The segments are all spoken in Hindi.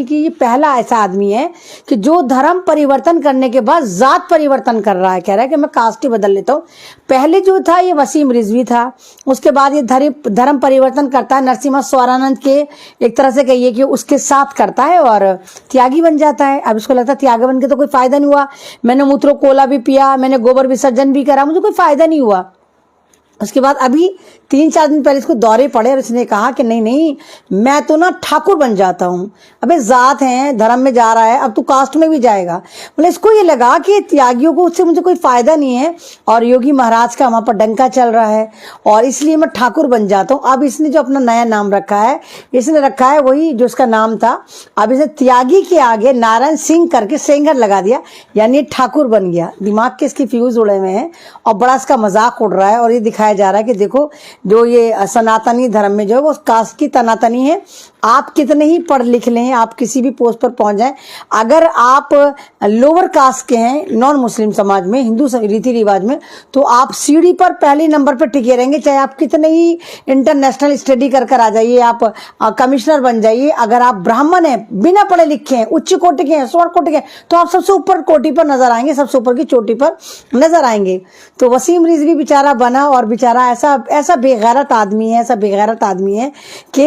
कि ये पहला ऐसा आदमी है कि जो धर्म परिवर्तन करने के बाद जात परिवर्तन कर रहा है। कह रहा है कि मैं कास्ट ही बदल लेता हूँ। पहले जो था ये वसीम रिजवी था, उसके बाद ये धर्म परिवर्तन करता है, नरसिम्हा स्वरानंद के एक तरह से कहिए कि उसके साथ करता है और त्यागी बन जाता है। अब इसको लगता है त्यागी बन के तो कोई फायदा नहीं हुआ, मैंने मूत्रो कोला भी पिया, मैंने गोबर विसर्जन भी करा, मुझे कोई फायदा नहीं हुआ। उसके बाद अभी 3-4 दिन पहले इसको दौरे पड़े और इसने कहा कि नहीं नहीं, मैं तो ना ठाकुर बन जाता हूँ। अबे जात है, धर्म में जा रहा है, अब तू कास्ट में भी जाएगा। मतलब इसको ये लगा कि त्यागियों को उससे मुझे कोई फायदा नहीं है और योगी महाराज का वहां पर डंका चल रहा है और इसलिए मैं ठाकुर बन जाता हूँ। अब इसने जो अपना नया नाम रखा है, इसने रखा है वही जो इसका नाम था। अब इसने त्यागी के आगे नारायण सिंह करके सेंगर लगा दिया, यानी ठाकुर बन गया। दिमाग के इसके फ्यूज उड़े हुए हैं और बड़ा इसका मजाक उड़ रहा है और ये दिखाया जा रहा है कि देखो जो ये सनातनी धर्म में जो है वो कास्ट की तनातनी है। आप कितने ही पढ़ लिख लें, आप किसी भी पोस्ट पर पहुंच जाएं, अगर आप लोअर कास्ट के हैं, नॉन मुस्लिम समाज में, हिंदू रीति रिवाज में, तो आप सीढ़ी पर पहले नंबर पर टिके रहेंगे। चाहे आप कितने ही इंटरनेशनल स्टडी कर आ जाइए, आप कमिश्नर बन जाइए, अगर आप ब्राह्मण हैं, बिना पढ़े लिखे हैं, उच्च कोटि के हैं, स्वर्ण कोटि के हैं, तो आप सबसे ऊपर कोटि पर नजर आएंगे, सबसे ऊपर की चोटी पर नजर आएंगे। तो वसीम रिजवी बेचारा बना और बेचारा ऐसा बेगैरत आदमी है, ऐसा बेगैरत आदमी है कि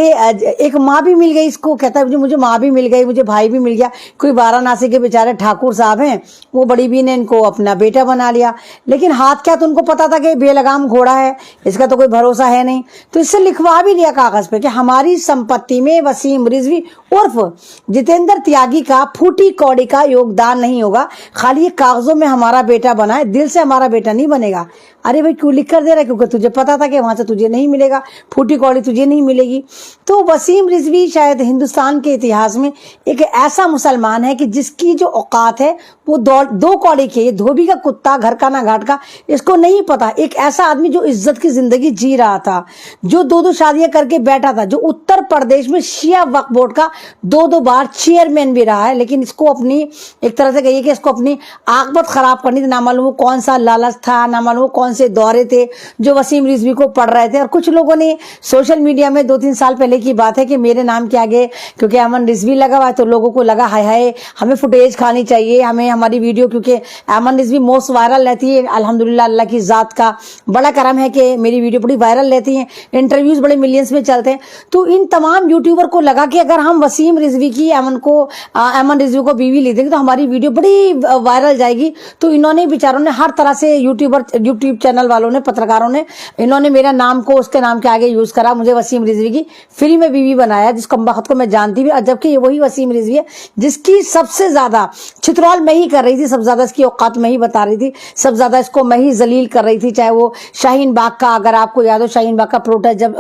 एक माँ भी मिल गई इसको, कहता है मुझे माँ भी मिल गई, मुझे भाई भी मिल गया। कोई वाराणसी के बेचारे ठाकुर साहब हैं, वो बड़ी भी ने इनको अपना बेटा बना लिया, लेकिन हाथ क्या तो उनको पता था कि बेलगाम घोड़ा है, इसका तो कोई भरोसा है नहीं। तो इससे लिखवा भी लिया कागज पे कि हमारी संपत्ति में वसीम रिजवी उर्फ जितेंद्र त्यागी का फूटी कौड़ी का योगदान नहीं होगा, खाली ये कागजों में हमारा बेटा बना है, दिल से हमारा बेटा नहीं बनेगा। अरे भाई क्यों लिख कर दे रहा है? क्योंकि तुझे पता था कि वहां से तुझे नहीं मिलेगा, फूटी कौड़ी तुझे नहीं मिलेगी। तो वसीम रिजवी शायद हिंदुस्तान के इतिहास में एक ऐसा मुसलमान है कि जिसकी जो औकात है वो दो कौड़ी के, ये धोबी का कुत्ता, घर का ना घाट का, इसको नहीं पता। एक ऐसा आदमी जो इज्जत की जिंदगी जी रहा था, जो 2-2 शादियां करके बैठा था, जो उत्तर प्रदेश में शिया वक्फ बोर्ड का 2-2 बार चेयरमैन भी रहा है, लेकिन इसको अपनी एक तरह से कहिए कि इसको अपनी आकबत खराब करनी थी। ना मालूम वो कौन सा लालच था, ना मालूम कौन से दौरे थे जो वसीम रिजवी को पड़ रहे थे। और कुछ लोगों ने सोशल मीडिया में 2-3 साल पहले की बात है कि मेरे नाम के आगे क्योंकि अमन रिजवी लगा हुआ है तो लोगों को लगा हाय हाय हमें फुटेज खानी चाहिए, हमें हमारी वीडियो, क्योंकि अमन रिजवी मोस्ट वायरल रहती है। अल्हम्दुलिल्लाह, अल्लाह की जात का बड़ा करम है कि मेरी वीडियो बड़ी वायरल रहती है, इंटरव्यूज बड़े मिलियंस में चलते हैं। तो इन तमाम यूट्यूबर को लगा कि अगर हम वसीम रिजवी की अमन रिजवी को बीवी ले देंगे तो हमारी वीडियो बड़ी वायरल जाएगी। तो इन्होंने बेचारों ने हर तरह से यूट्यूब चैनल वालों ने, पत्रकारों ने, इन्होंने मेरा नाम को उसके नाम के आगे यूज करा, मुझे वसीम रिजवी की फ्री में बीवी बनाया, जिसको वक्त को मैं जानती भी, जबकि ये वही वसीम रिजवी है जिसकी सबसे ज्यादा छितरौल मैं ही कर रही थी, सबसे ज्यादा इसकी औकात मैं ही बता रही थी, सबसे ज्यादा इसको मैं ही जलील कर रही थी। चाहे वो शाहीन बाग का, अगर आपको याद हो, शाहीन बाग का प्रोटेस्ट जब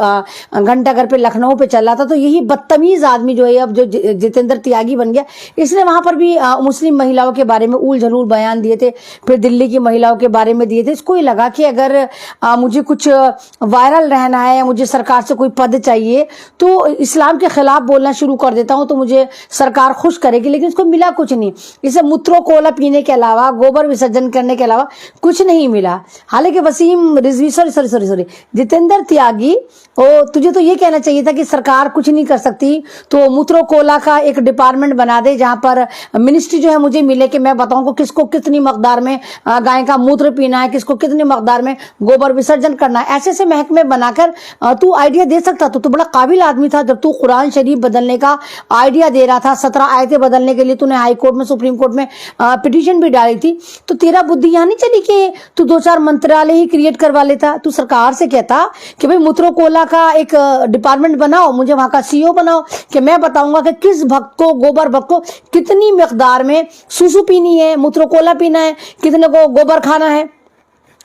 घंटाघर पे लखनऊ पे चल रहा था, तो यही बदतमीज आदमी जो है अब जो जितेंद्र त्यागी बन गया, इसने वहां पर भी मुस्लिम महिलाओं के बारे में उल झलूल बयान दिए थे, फिर दिल्ली की महिलाओं के बारे में दिए थे। इसको ही लगा कि अगर मुझे कुछ वायरल रहना है, मुझे सरकार से कोई पद चाहिए, तो इस्लाम के खिलाफ बोलना शुरू कर देता हूं तो मुझे सरकार खुश करेगी। लेकिन इसको मिला कुछ नहीं, इसे मूत्रो कोला पीने के अलावा, गोबर विसर्जन करने के अलावा कुछ नहीं मिला। हालांकि वसीम रिजवी सॉरी जितेंद्र त्यागी, तुझे तो ये कहना चाहिए था कि सरकार कुछ नहीं कर सकती, तो मूत्रो कोला का एक डिपार्टमेंट बना दे जहां पर मिनिस्ट्री जो है मुझे मिले कि मैं बताऊं को किसको कितनी मकदार में गाय का मूत्र पीना है, किसको कितनी मकदार में गोबर विसर्जन करना है। ऐसे महकमे बनाकर तू आइडिया दे सकता। तो बड़ा काबिल आदमी था। जब तू कुरान शरीफ बदलने का आइडिया दे रहा था, 17 आयतें बदलने के लिए तूने हाई कोर्ट में, सुप्रीम कोर्ट में पिटीशन भी डाली थी, तो तेरा बुद्धि यहाँ नहीं चली कि तू 2-4 मंत्रालय ही क्रिएट करवा लेता। तू सरकार से कहता कि भाई मूत्रो कोला का एक डिपार्टमेंट बनाओ, मुझे वहां का सीईओ बनाओ, कि मैं बताऊंगा कि किस भक्त को, गोबर भक्त को कितनी मकदार में सुसु पीनी है, मूत्रो कोला पीना है, कितने को गोबर खाना है।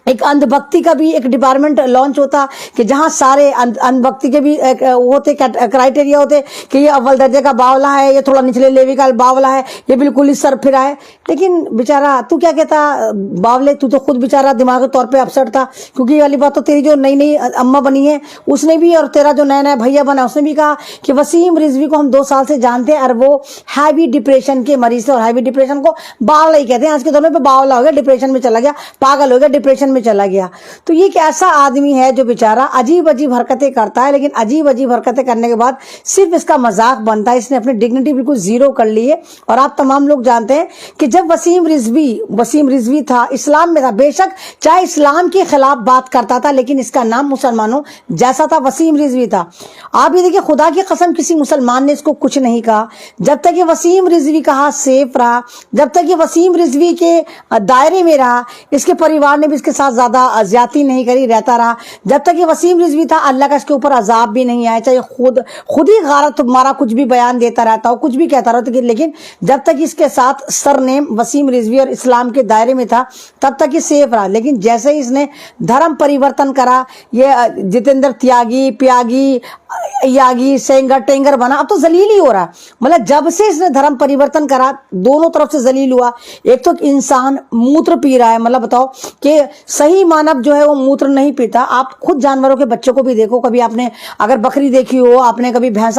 एक अंधभक्ति का भी एक डिपार्टमेंट लॉन्च होता कि जहां सारे अंधभक्ति के भी होते क्राइटेरिया होते कि ये अव्वल दर्जे का बावला है, ये थोड़ा निचले लेवी का बावला है, ये बिल्कुल ही सर फिरा है। लेकिन बेचारा तू क्या कहता बावले, तू तो खुद बेचारा दिमागी तौर पे अपसेट था, क्योंकि ये वाली बात तो तेरी जो नई नई अम्मा बनी है उसने भी, और तेरा जो नया नया भैया बना उसने भी कहा कि वसीम रिजवी को हम 2 साल से जानते हैं और वो हैवी डिप्रेशन के मरीज थे, और हैवी डिप्रेशन को बावला ही कहते हैं। आज के दौर में बावला हो गया, डिप्रेशन में चला गया, पागल हो गया, डिप्रेशन में चला गया। तो ये एक ऐसा आदमी है जो बेचारा अजीब अजीब हरकतें करता है, लेकिन अजीब अजीब हरकतें करने के बाद सिर्फ इसका मजाक बनता है। इसने अपनी डिग्निटी बिल्कुल जीरो कर ली है। और आप तमाम लोग जानते हैं कि जब वसीम रिजवी था, इस्लाम में था, बेशक चाहे इस्लाम के खिलाफ बात करता था, लेकिन इसका नाम मुसलमानों जैसा था, वसीम रिजवी था। आप ये देखिए, खुदा की कसम किसी मुसलमान ने इसको कुछ नहीं कहा। जब तक ये वसीम रिजवी का हाथ सेफ रहा, जब तक ये वसीम रिजवी के दायरे में रहा, इसके परिवार ने भी इसके साथ ज्यादा ज्यादती नहीं करी, रहता रहा। जब तक ये वसीम रिजवी था, अल्लाह का इसके ऊपर अजाब भी नहीं आया, चाहे खुद ही गारत मारा कुछ भी बयान देता रहता हो, कुछ भी कहता रहता, लेकिन जब तक इसके साथ सरनेम वसीम रिजवी और इस्लाम के दायरे में था, तब तक ये सेफ रहा। लेकिन जैसे ही इसने धर्म परिवर्तन करा, ये जितेंद्र त्यागी, प्यागी, यागी, सेंगर, टेंगर बना, अब तो जलील ही हो रहा। मतलब जब से इसने धर्म परिवर्तन करा, दोनों तरफ से जलील हुआ। एक तो इंसान मूत्र पी रहा है, मतलब बताओ कि सही मानव जो है वो मूत्र नहीं पीता। आप खुद जानवरों के बच्चों को भी देखो, कभी आपने अगर बकरी देखी हो, आपने कभी भैंस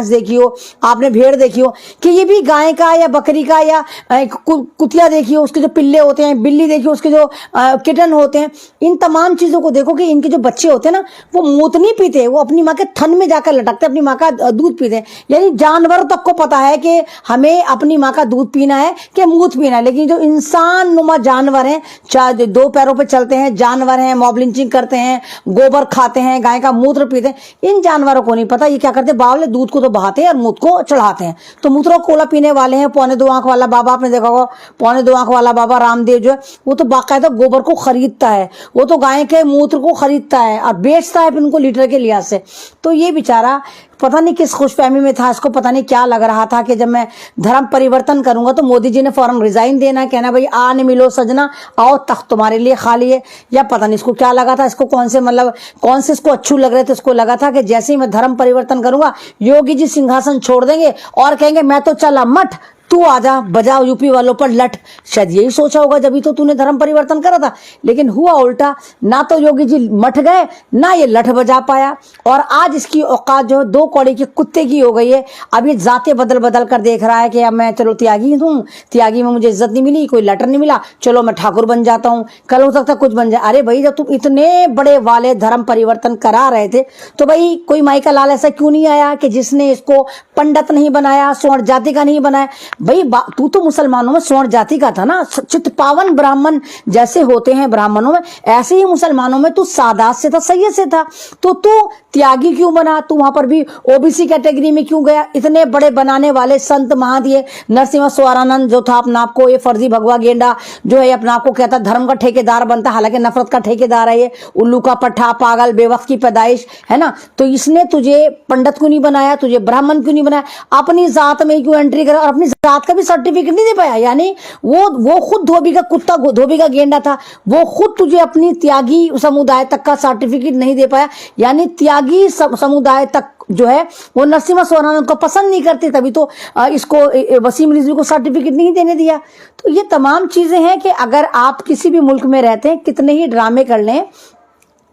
देखी हो, आपने भेड़ देखी हो, कि ये भी गाय का या बकरी का या कुतिया देखी हो, उसके जो पिल्ले होते हैं, बिल्ली देखी हो, उसके जो किटन होते हैं, इन तमाम चीजों को देखो कि इनके जो बच्चे होते हैं ना, वो मूत्र नहीं पीते, वो अपनी माँ के थन में जाकर लटकते, अपनी माँ का दूध पीते हैं। यानी जानवर तक को पता है कि हमें अपनी माँ का दूध पीना है कि मूत्र पीना है, लेकिन जो इंसान नुमा जानवर हैं, चाहे दो पैरों पे चलते हैं जानवर हैं, मॉब लिंचिंग करते हैं, गोबर खाते हैं, गाय का मूत्र पीते हैं, इन जानवरों को नहीं पता। ये क्या करते, बावले दूध को तो बहाते हैं और मूत्र को चढ़ाते हैं। तो मूत्रों कोला पीने वाले हैं। पौने दो आंख वाला बाबा, आपने देखा होगा, पौने दो आंख वाला बाबा रामदेव जो है, वो तो बाकायदा गोबर को खरीदता है, वो तो गाय के मूत्र को खरीदता है और बेचता है उनको लीटर के लिहाज से। तो ये बेचारा पता नहीं किस खुशफहमी में था, इसको पता नहीं क्या लग रहा था कि जब मैं धर्म परिवर्तन करूंगा तो मोदी जी ने फौरन रिजाइन देना, कहना भाई आने मिलो सजना, आओ तख्त तुम्हारे लिए खाली है। या पता नहीं इसको क्या लगा था, इसको कौन से इसको अच्छू लग रहे थे। इसको लगा था कि जैसे ही मैं धर्म परिवर्तन करूंगा, योगी जी सिंहासन छोड़ देंगे और कहेंगे मैं तो चला मठ, तू आजा बजाओ यूपी वालों पर लठ। शायद यही सोचा होगा जब ही तो तूने धर्म परिवर्तन करा था। लेकिन हुआ उल्टा, ना तो योगी जी मठ गए, ना ये लठ बजा पाया। और आज इसकी औकात जो दो कौड़ी के कुत्ते की हो गई है। अब ये जाते बदल बदल कर देख रहा है कि अब मैं चलो त्यागी हूँ, त्यागी में मुझे इज्जत नहीं मिली, कोई लेटर नहीं मिला, चलो मैं ठाकुर बन जाता हूँ, कल हो सकता कुछ बन जाए। अरे भाई, जब तुम इतने बड़े वाले धर्म परिवर्तन करा रहे थे तो भाई कोई माई का लाल ऐसा क्यों नहीं आया कि जिसने इसको पंडित नहीं बनाया, स्वर्ण जाति का नहीं बनाया। भाई तू तो मुसलमानों में स्वर्ण जाति का था ना, चित पावन ब्राह्मण जैसे होते हैं ब्राह्मणों में, ऐसे ही मुसलमानों में तू सादात से था, सैयद से था। तो तू त्यागी क्यों बना, तू वहां पर भी ओबीसी कैटेगरी में क्यों गया। इतने बड़े बनाने वाले संत महादिये नरसिम्हा स्वारानंद जो था, अपना आपको ये फर्जी भगवा गेंडा जो है अपना आपको कहता धर्म का ठेकेदार बनता, हालांकि नफरत का ठेकेदार है ये, उल्लू का पट्टा, पागल, बेवक्त की पैदाइश है ना। तो इसने तुझे पंडित क्यों नहीं बनाया, तुझे ब्राह्मण क्यों नहीं बनाया, अपनी जात में क्यों एंट्री करा और अपनी जात का भी सर्टिफिकेट नहीं दे पाया। यानी वो खुद धोबी का कुत्ता, धोबी का गेंडा था, वो खुद तुझे अपनी त्यागी समुदाय तक का सर्टिफिकेट नहीं दे पाया। यानी त्यागी समुदाय तक जो है वो नरसिम्हा स्वारानंद को पसंद नहीं करते, तभी तो इसको वसीम रिजवी को सर्टिफिकेट नहीं देने दिया। तो ये तमाम चीजें हैं कि अगर आप किसी भी मुल्क में रहते हैं, कितने ही ड्रामे कर लें,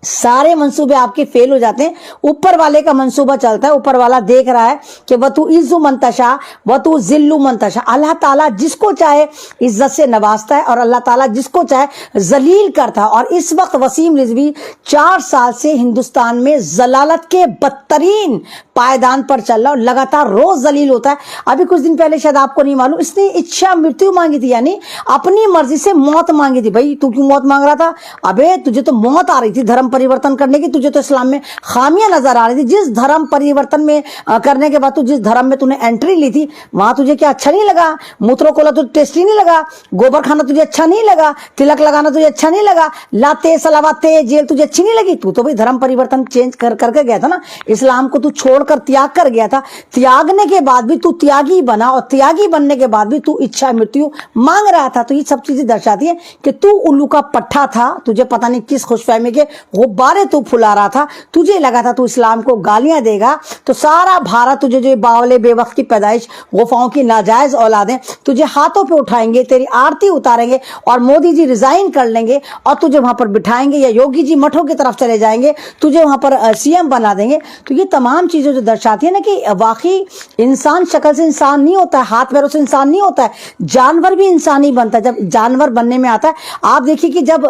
सारे मंसूबे आपके फेल हो जाते हैं। ऊपर वाले का मंसूबा चलता है, ऊपर वाला देख रहा है कि वतु इज्जु मंतशा वतु जिल्लु मंतशा। अल्लाह ताला जिसको चाहे इज्जत से नवाजता है और अल्लाह ताला जिसको चाहे जलील करता है। और इस वक्त वसीम रिजवी 4 साल से हिंदुस्तान में जलालत के बदतरीन पायदान पर चल रहा और लगातार रोज जलील होता है। अभी कुछ दिन पहले, शायद आपको नहीं मालूम, इसने इच्छा मृत्यु मांगी थी, यानी अपनी मर्जी से मौत मांगी थी। भाई तू क्यों मौत मांग रहा था, अबे तुझे तो मौत आ रही थी धर्म परिवर्तन करने की, तुझे तो इस्लाम में खामियां नजर आ रही थी। जिस धर्म परिवर्तन में करने के बाद तू जिस धर्म में तूने एंट्री ली थी, वहां तुझे क्या अच्छा नहीं लगा, मूत्रो कोला तुझे टेस्टी नहीं लगा, गोबर खाना तुझे अच्छा नहीं लगा, तिलक लगाना तुझे अच्छा नहीं लगा, लाते सलावाते जेल तुझे अच्छी नहीं लगी। तू तो भाई धर्म परिवर्तन चेंज करके गया था ना, इस्लाम को तू छोड़कर त्याग कर गया था। त्यागने के बाद भी तू त्यागी बना और त्यागी बनने के बाद भी तू इच्छा मृत्यु मांग रहा था। तो ये सब चीजें दर्शाती है कि तू उल्लू का पट्टा था, तुझे पता नहीं किस खुशफहमी के गुब्बारे तू फुला रहा था, तुझे लगा था तू इस्लाम को गालियां देगा तो सारा भारत तुझे, जो बावले बेवक्त की पैदाइश गुफाओं की नाजायज औलादें तुझे हाथों पे उठाएंगे, तेरी आरती उतारेंगे और मोदी जी रिजाइन कर लेंगे और तुझे वहां पर बिठाएंगे, या योगी जी मठों की तरफ चले जाएंगे, तुझे वहां पर सीएम बना देंगे। तो ये तमाम चीजें जो दर्शाती है ना कि वाकई इंसान शक्ल से इंसान नहीं होता है, हाथ पैरों से इंसान नहीं होता है, जानवर भी इंसान ही बनता है जब जानवर बनने में आता है। आप देखिए कि जब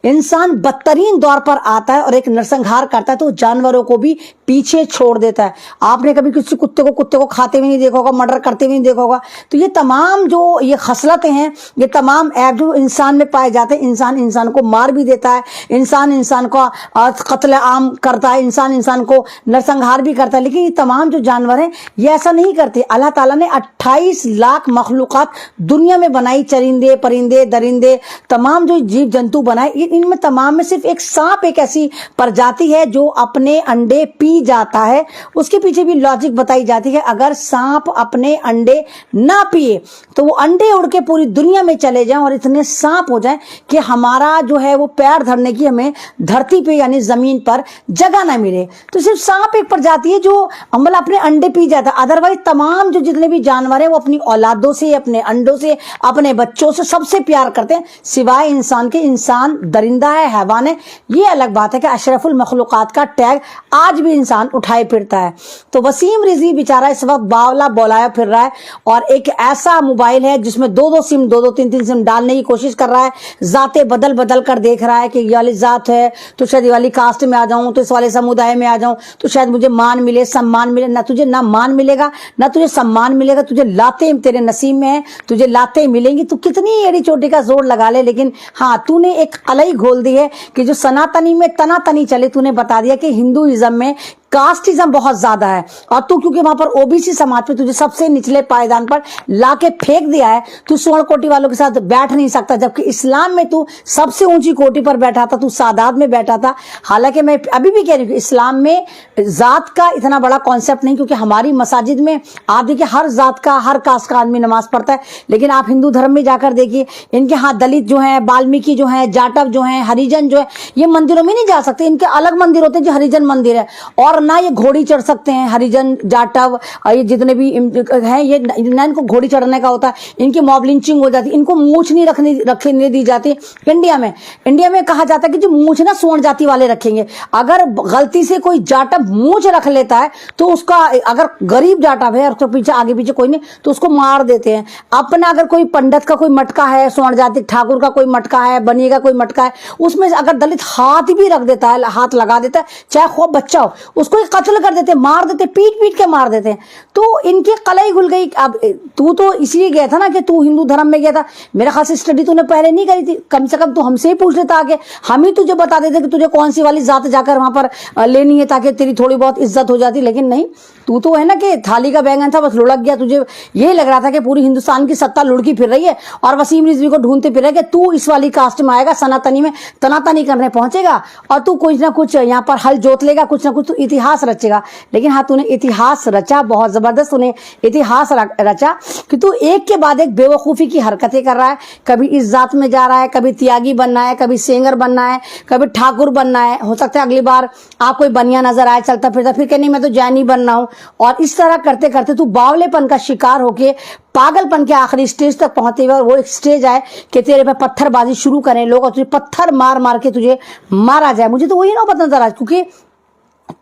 इंसान बदतरीन दौर पर आता है और एक नरसंहार करता है तो जानवरों को भी पीछे छोड़ देता है। आपने कभी किसी कुत्ते को खाते हुए नहीं देखा होगा, मर्डर करते हुए नहीं देखा होगा। तो ये तमाम जो ये खसलतें हैं, ये तमाम ऐप जो इंसान में पाए जाते हैं, इंसान इंसान को मार भी देता है, इंसान इंसान को कत्ल आम करता है, इंसान इंसान को नरसंहार भी करता है, लेकिन ये तमाम जो जानवर हैं ये ऐसा नहीं करते। अल्लाह ताला ने 28 लाख मखलूकात दुनिया में बनाई, चरिंदे परिंदे दरिंदे तमाम जो जीव जंतु बनाए, इनमें तमाम में सिर्फ एक सांप एक ऐसी प्रजाति है जो अपने अंडे पी जाता है। उसके पीछे भी लॉजिक बताई जाती है, अगर सांप अपने अंडे ना पिए तो वो अंडे उड़ के पूरी दुनिया में चले जाएं और इतने सांप हो जाएं कि हमारा जो है वो पैर धरने की हमें धरती पे यानी जमीन पर जगह ना मिले। तो सिर्फ सांप एक प्रजाति है जो अमल अपने अंडे पी जाता है, अदरवाइज तमाम जो जितने भी जानवर हैं वो अपनी औलादों से, अपने अंडों से, अपने बच्चों से सबसे प्यार करते हैं सिवाय इंसान के। इंसान दरिंदा है, हैवान है। ये अलग बात है कि अशरफुल मखलूकात का टैग आज भी इंसान उठाए फिरता है। तो वसीम रिजवी बेचारा इस वक्त बावला बोलाया फिर रहा है और एक ऐसा मोबाइल है जिसमें दो सिम, तीन सिम डालने की कोशिश कर रहा है, जाते बदल बदल कर देख रहा है कि ये वाली जात है तो शायद ये वाली कास्ट में आ जाऊं, तो इस वाले समुदाय में आ जाऊं तो शायद मुझे मान मिले, सम्मान मिले। ना तुझे ना मान मिलेगा ना तुझे सम्मान मिलेगा, तुझे लाते तेरे नसीब में है, तुझे लाते मिलेंगी। तू कितनी एड़ी चोटी का जोर लगा ले, लेकिन हाँ तूने एक अलई घोल दी है कि जो सनातनी में तनातनी चले, तूने बता दिया कि हिंदुइज्म में कास्टिज्म बहुत ज्यादा है और तू क्योंकि वहां पर ओबीसी समाज पे तुझे सबसे निचले पायदान पर लाके फेंक दिया है, तू स्वर्ण कोटि वालों के साथ बैठ नहीं सकता, जबकि इस्लाम में तू सबसे ऊंची कोटि पर बैठा था, तू सादात में बैठा था। हालांकि मैं अभी भी कह रही हूँ इस्लाम में जात का इतना बड़ा कॉन्सेप्ट नहीं, क्योंकि हमारी मसाजिद में आप देखिए हर जात का हर कास्ट का आदमी नमाज पढ़ता है, लेकिन आप हिंदू धर्म में जाकर देखिए इनके यहाँ दलित जो है, वाल्मीकि जो है, जाटव जो है, हरिजन जो है, ये मंदिरों में नहीं जा सकते। इनके अलग मंदिर होते हैं जो हरिजन मंदिर है, और ना ये घोड़ी चढ़ सकते हैं। हरिजन जाटव ये जितने भी हैं ये ना इनको घोड़ी चढ़ने का होता है, इनकी मॉब लिंचिंग हो जाती है, इनको मूछ नहीं रखने दी जाती। इंडिया में कहा जाता है कि जो मूछ ना स्वर्ण जाति वाले रखेंगे, अगर गलती से कोई जाटव मूछ रख लेता है तो उसका, अगर गरीब जाटव है और उसके पीछे आगे पीछे कोई नहीं तो उसको मार देते हैं। अपना अगर कोई पंडित का कोई मटका है, स्वर्ण जाति ठाकुर का कोई मटका है, बनिए का कोई मटका है, उसमें अगर दलित हाथ भी रख देता है, हाथ लगा देता है, चाहे खूब बच्चा हो, उसको कत्ल कर देते, मार देते, पीट के मार देते हैं। तो इनकी कलाई घुल गई। अब तू तो इसलिए गया था ना कि तू हिंदू धर्म में गया था, मेरा खास स्टडी तूने पहले नहीं करी थी, कम से कम तू हमसे ही पूछ लेता आके, हम ही तुझे बता देते कि तुझे कौन सी वाली जात जाकर वहां पर लेनी है ताकि तेरी थोड़ी बहुत इज्जत हो जाती। लेकिन नहीं, तू तो है ना कि थाली का बैंगन था, बस लुढ़क गया। तुझे यही लग रहा था कि पूरी हिंदुस्तान की सत्ता लुढ़की फिर रही है और वसीम रिजवी को ढूंढते फिर रहा है कि तू इस वाली कास्ट में आएगा, सनातनी में तनातनी करने पहुंचेगा और तू कुछ ना कुछ यहाँ पर हल जोत लेगा, कुछ ना कुछ तू इतिहास रचेगा। लेकिन हाँ, तूने इतिहास रचा, बहुत जबरदस्त तूने इतिहास रचा कि तू एक के बाद एक बेवकूफी की हरकतें कर रहा है। कभी इस जात में जा रहा है, कभी त्यागी बनना है, कभी सेंगर बनना है, कभी ठाकुर बनना है। हो सकता है अगली बार आप कोई बनिया नजर आए चलता फिरता, फिर कहनी मैं तो जैनी बनना हूं। और इस तरह करते करते तू बावलेपन का शिकार होके पागलपन के आखिरी स्टेज तक पहुंचते हुए वो एक स्टेज आए कि तेरे पे पत्थरबाजी शुरू करें लोग और तुझे पत्थर मार मार के तुझे मारा जाए। मुझे तो वही ना पता नजर आज, क्योंकि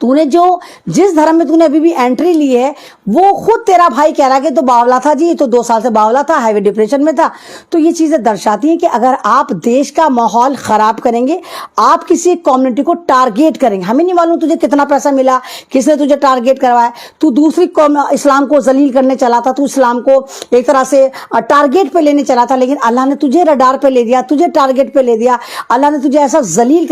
तूने जिस धर्म में तूने अभी भी एंट्री ली है वो खुद तेरा भाई कह रहा है कि तो बावला था जी, तो 2 साल से बावला था, हाईवे डिप्रेशन में था। तो ये चीजें दर्शाती हैं कि अगर आप देश का माहौल खराब करेंगे, आप किसी कम्युनिटी को टारगेट करेंगे, हमें नहीं मालूम तुझे कितना पैसा मिला, किसने तुझे टारगेट करवाया, तू दूसरी इस्लाम को जलील करने चला था, तू इस्लाम को एक तरह से टारगेट पे लेने चला था, लेकिन अल्लाह ने तुझे रडार पे ले दिया, तुझे टारगेट पे ले दिया। अल्लाह ने तुझे ऐसा जलील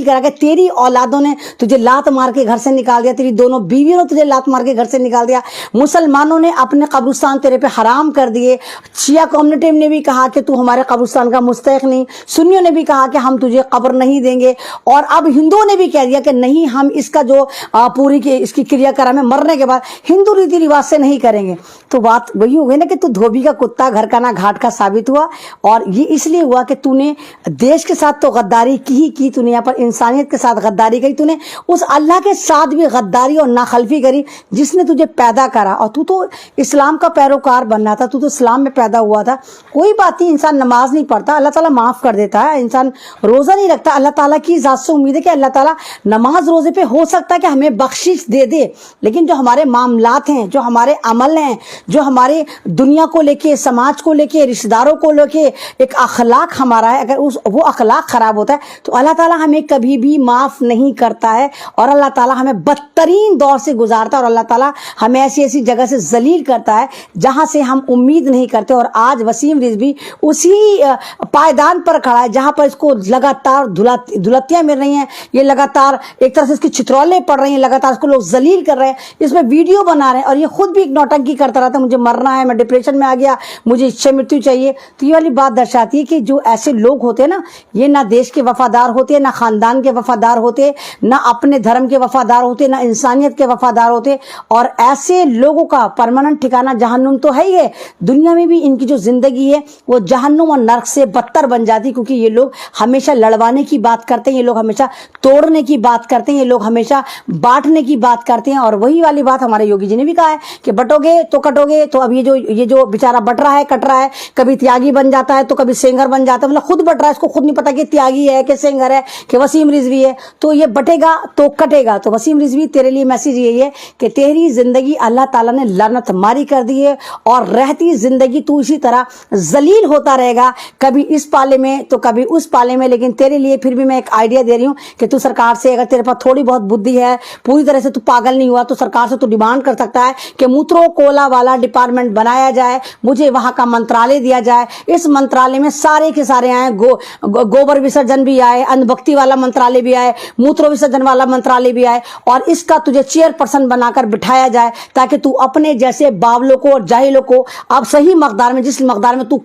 करा कि तेरी औलादों ने तुझे लात मार के घर से निकाल दिया, तेरी दोनों बीवियों ने तुझे लात मार के घर से निकाल दिया। मुसलमानों ने अपने कब्रिस्तान तेरे पे हराम कर दिए। शिया कम्युनिटी ने भी कहा कि तू हमारे कब्रिस्तान का मुस्तहिक नहीं, सुन्नियों ने भी कहा कि हम तुझे कब्र नहीं देंगे, और अब हिंदुओं ने भी कह दिया कि नहीं, हम इसका जो पूरी की इसकी क्रियाक्रम है मरने के बाद हिंदू रीति रिवाज से नहीं करेंगे। तो बात वही हो गई ना कि तू धोबी का कुत्ता घर का ना घाट का साबित हुआ। और ये इसलिए हुआ कि तूने देश के साथ तो गद्दारी की ही की, तूने यहाँ पर इंसानियत के साथ गद्दारी करी, तूने उस अल्लाह के साथ भी गद्दारी और नाखलफी करी जिसने तुझे पैदा करा। और तू तो इस्लाम का पैरोकार बनना था, तू तो इस्लाम में पैदा हुआ था। कोई बात नहीं, इंसान नमाज नहीं पढ़ता, अल्लाह ताला माफ़ कर देता है। इंसान रोज़ा नहीं रखता, अल्लाह ताला की ज़ात से उम्मीद है कि अल्लाह ताला नमाज रोज़े पे हो सकता है कि हमें बख्शिश दे दे, लेकिन जो हमारे मामलात हैं, जो हमारे अमल हैं, जो हमारे दुनिया को लेके, समाज को लेके, रिश्तेदारों को लेके एक अखलाक हमारा है, अगर वो अखलाक ख़राब होता है तो अल्लाह ताला हमें कभी भी माफ़ नहीं करता है और अल्लाह ताला हमें बदतरीन दौर से गुजारता है और अल्लाह ताला हमें ऐसी ऐसी जगह से जलील करता है जहाँ से हम उम्मीद नहीं करते। और आज वसीम रिजवी उसी पायदान पर खड़ा है जहाँ पर इसको लगातार धुलतियाँ मिल रही हैं, ये लगातार एक तरह से इसकी छितरौले पड़ रही हैं, लगातार इसको लोग जलील कर रहे हैं, इसमें वीडियो बना रहे हैं और ये खुद भी एक नौटंकी करता रहता है, मुझे मरना है, मैं डिप्रेशन में आ गया, मुझे इच्छा मृत्यु चाहिए। तो ये वाली बात दर्शाती है कि जो ऐसे लोग होते हैं ना, ये ना देश के वफादार होते, ना खानदान के वफादार होते, ना अपने धर्म के वफादार होते, ना इंसानियत के वफादार होते। और ऐसे लोगों का परमानेंट ठिकाना जहन्नुम तो है ही है, दुनिया में भी इनकी जो जिंदगी है वो जहन्नुम और नर्क से बदतर बन जाती, क्योंकि ये लोग हमेशा लड़वाने की बात करते हैं, ये लोग हमेशा तोड़ने की बात करते हैं, ये लोग हमेशा बांटने की बात करते हैं। और वही वाली बात हमारे योगी जी ने भी कहा है कि बटोगे तो कटोगे। तो अब ये जो बेचारा बट रहा है, कट रहा है, कभी त्यागी बन जाता है तो कभी सेंगर बन जाता है, मतलब खुद बट रहा है, इसको खुद नहीं पता कि त्यागी है कि सेंगर है कि वसीम रिजवी है। तो ये बटेगा तो कटेगा। तो वसीम रिजवी तेरे लिए मैसेज यही है कि तेरी जिंदगी अल्लाह ताला ने लानत मारी कर दी है और रहती जिंदगी तू इसी तरह जलील होता रहेगा, कभी इस पाले में तो कभी उस पाले में। लेकिन तेरे लिए फिर भी मैं एक आइडिया दे रही हूँ कि तू सरकार से, अगर तेरे पास थोड़ी बहुत बुद्धि है, पूरी तरह से तू पागल नहीं हुआ, तो सरकार से तू डिमांड कर सकता है कि मूत्रो कोला वाला डिपार्टमेंट बनाया जाए, मुझे वहां का मंत्रालय दिया जाए, इस मंत्रालय में सारे के सारे आए, गोबर विसर्जन भी आए, अंधभक्ति वाला मंत्रालय भी आए, मूत्र विसर्जन वाला मंत्रालय भी आए, और इसका तुझे चेयरपर्सन बनाकर बिठाया जाए ताकि तू अपने जैसे बावलों को और जाहिलों को अब सही मकदार में, जिस मकदार में तू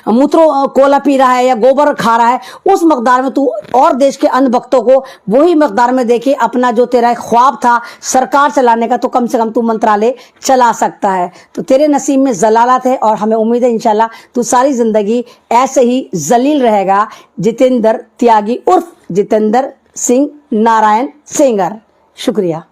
मूत्रो कोला पी रहा है या गोबर खा रहा है, उस मकदार में तू और देश के अंधभक्तों को वही मकदार में देके अपना जो तेरा ख्वाब था सरकार चलाने का, तो कम से कम तू मंत्रालय चला सकता है। तो तेरे नसीब में जलालत है और हमें उम्मीद है इंशाल्लाह तू सारी जिंदगी ऐसे ही जलील रहेगा। जितेंद्र त्यागी उर्फ जितेंद्र सिंह नारायण सेंगर। शुक्रिया।